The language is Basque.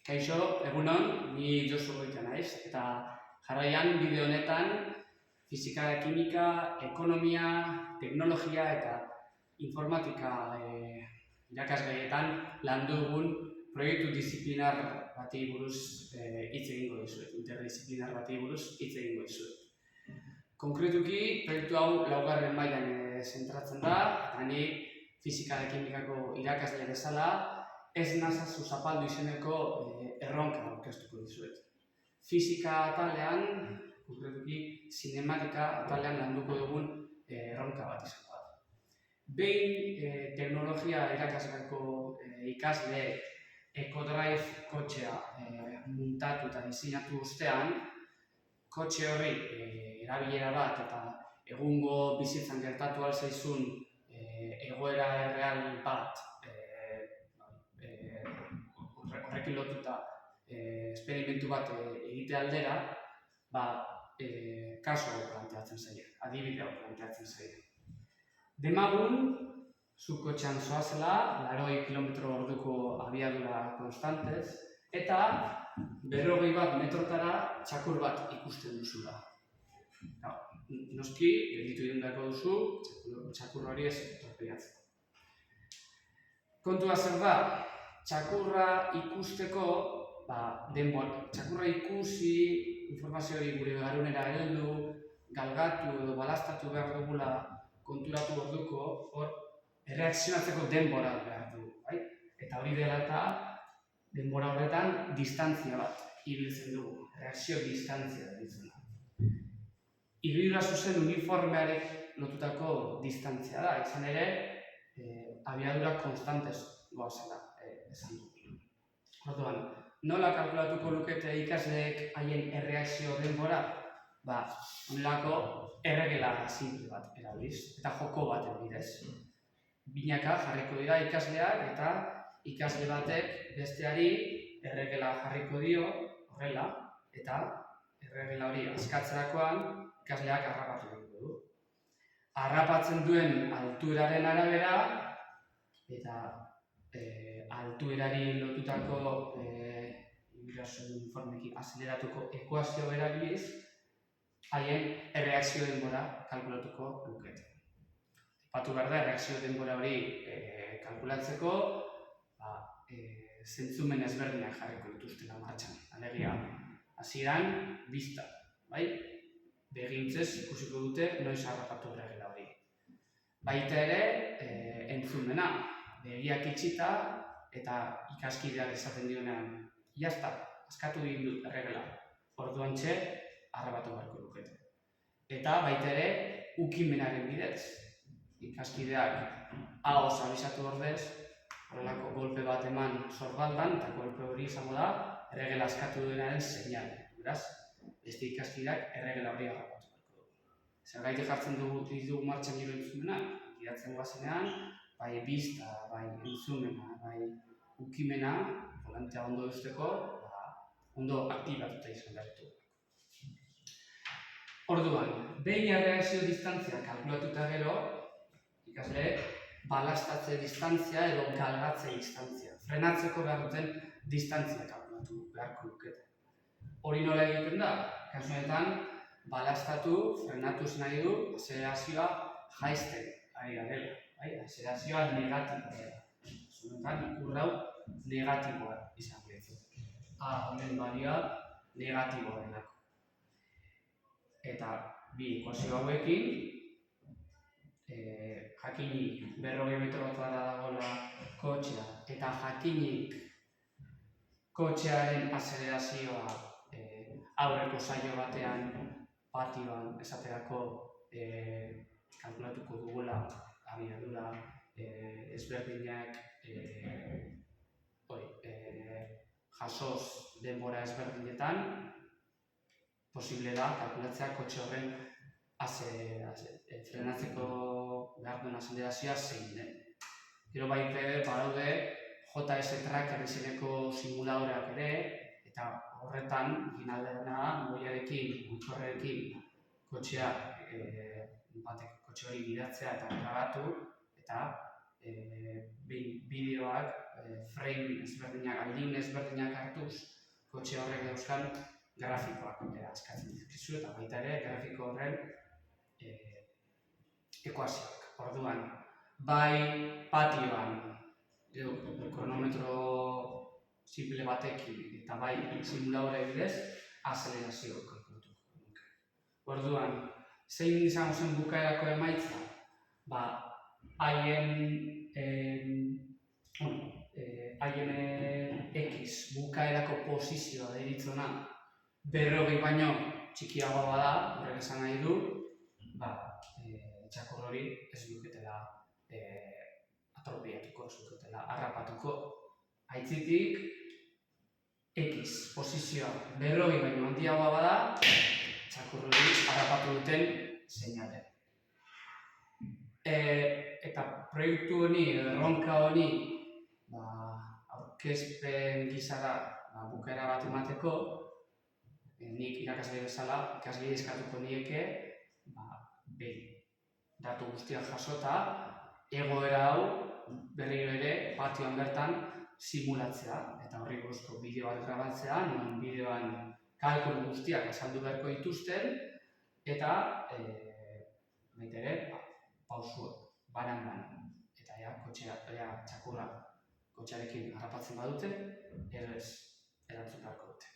Kaixo, egunon, ni Josu Goitia naiz, eta jarraian bideo honetan fisika, kimika, ekonomia, teknologia eta informatika irakasgaietan landu dugun proiektu disiplinar bati buruz hitz egingo dizuet, interdisiplinar bati buruz hitz egingo dizuet. Konkretuki, proiektu hau laugarren mailan zentratzen da, eta ni fisika eta kimikako irakasle bezala, ez nazazu zapaldu izeneko erronka aurkeztuko dizuet. Fisika atalean, konkretuki zinematika atalean landuko dugun erronka bat izango da. Behin teknologia irakasgako ikasle EcoDrive kotxea muntatu eta diseinatu ostean, kotxe horri erabilera bat eta egungo bizitzan gertatu ahal zaizun egoera erreal bat horrekin lotuta esperimentu bat egite aldera, kaso planteatzen zaie, adibide hau planteatzen zaie. Demagun, zuk kotxean zoazela, 80 km/h abiadura konstantez, eta 40 bat metrotara txakur bat ikusten duzula. Noski, gelditu egin beharko duzu, txakur hori ez torpedatzeko. Kontua zer da, txakurra ikusteko, txakurra ikusi, informazio hori gure garunera heldu, galgatu edo balaztatu behar dugula konturatu orduko, hor erreakzionatzeko denbora behar dugu. Eta hori dela eta denbora horretan distantzia bat ibiltzen dugu, reakzio distantzia ibiltzen da. Ibilura zuzen uniformearek lotutako distantzia da, izan ere, abiadura konstantez goazela esan dugu. Orduan, nola kalkulatuko lukete ikasleek haien erreakzio denbora? Honelako erregela simple bat erabiliz, eta joko bat erabiliz. Binaka jarriko dira ikasleak eta ikasle batek besteari erregela jarriko dio horrela, eta erregela hori askatzerakoan ikasleak harrapatu dugu du. Harrapatzen duen altueraren arabera eta altuerari lotutako uniformekin azeleratuko ekuazio erabiliz, haien erreakzio denbora kalkulatuko lukete. Aipatu behar da, erreakzio denbora hori kalkulatzeko zentzumen ezberdinak jarriko dituztela martxan. Alegia, hasieran bista, begintzez ikusiko dute noiz harrapatu erregela hori. Baita ere, entzumena, begiak itxita eta ikaskideak esaten dionean, jazta, askatu egin dut erregela, orduantxe harrapatu beharko lukete. Eta baita ere, ukimenaren bidez, ikaskideak ahoz abisatu ordez, horrelako golpe bat eman sorbaldan, eta golpe hori izango da, erregela askatu duenaren seinal. Beraz, beste ikaskideak erregela hori harrapatu beharko dugu. Zergaitik jartzen dugu martxan gero entzumena, gidatzen guazenean, bai bista, bai entzumena, bai ukimena, volantea ondo eusteko, ondo aktibatuta izan behar ditugu. Orduan, behin erreakzio distantzia kalkulatuta gero, ikasleek balastatze distantzia edo galgatze distantzia, frenatzeko behar duten distantzia kalkulatu beharko lukete. Hori nola egiten da? Kasu honetan, balastatu, frenatuz nahi du, azelerazioa jaisten ari garela. Azelerazioa negatiboa dela. Kasu honetan, ikur hau negatiboa izan behar. Honen balia negatiboa delako. Eta bi ekuazio hauekin, jakinik 40 metrotara dagoela kotxea eta jakinik kotxearen azelerazioa aurreko saio batean patioan esaterako kalkulatuko dugula abiadura ezberdinak jasoz denbora ezberdinetan, posible da kalkulatzea kotxe horren frenatzeko behar duen azelerazioa zein den. Gero baita badaude JS Tracker izeneko simuladoreak ere, eta horretan egin aldena moiarekin, mugikorrekin kotxe hori gidatzea eta grabatu, eta bideoak, frame ezberdinak, aldin ezberdinak hartuz, kotxe horrek dauzkan grafikoak eskatzen dizkizu, eta baita ere grafiko horren ekuazioak. Orduan, bai patioan, kronometro simple batekin, eta bai simuladore bidez, azelerazio kalkulatuko nuke. Orduan, zein izango zen bukaerako emaitza? Haien X bukaerako posizioa deritzona 40 baino txikiagoa bada, horrek esan nahi du, txakur hori ez luketela atropiatuko, ez luketela harrapatuko. Aitzitik, X posizioa 40 baino handiagoa bada, txakur hori harrapatu duten seinale. Eta proiektu honi, erronka honi, aurkezpen gisara bukaera bat emateko, nik irakasle bezala, ikasleei eskatuko nieke, datu guztiak jasota, egoera hau berriro ere patioan bertan simulatzea, eta horri buruzko bideo bat grabatzea, non bideoan kalkulu guztiak azaldu beharko dituzten, eta baita ere, pausuak, banan-banan, eta txakurra kotxearekin harrapatzen badute, edo ez erantzun beharko dute.